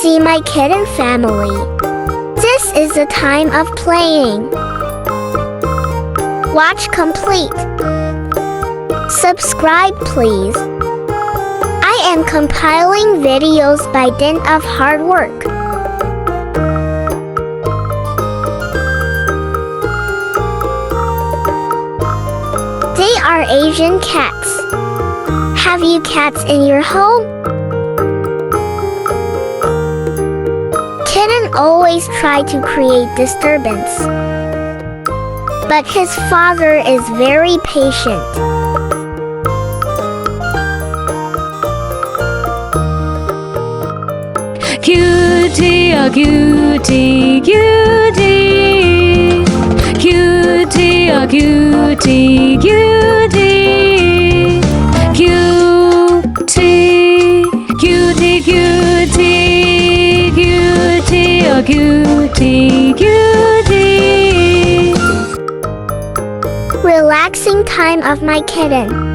see my kitten family. This is the time of playing. Watch complete. Subscribe please. I am compiling videos by dint of hard work. They are Asian cats. Have you cats in your home? Kitten always try to create disturbance, but his father is very patient. Cutie, oh cutie, cutie. Cutie, oh cutie, cutie. Cutie, cutie, cutie. Cutie, oh cutie, cutie. Relaxing time of my kitten.